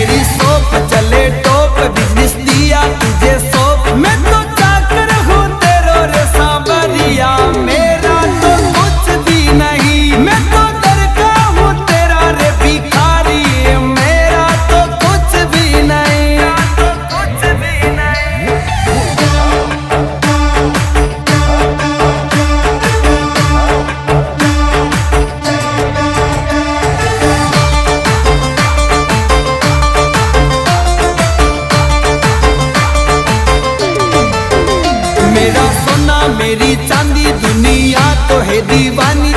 मेरी सोप चले टोप, बिजनेस दिया तुझे सोप। मैं तो चाकर हूँ तेरो रे सांवरिया, मेरा तो कुछ भी नहीं। मैं तो दर का हूँ तेरा रे भिखारी, मेरा तो कुछ भी नहीं, कुछ भी नहीं। मेरा सोना मेरी चांदी दुनिया तो है दीवानी।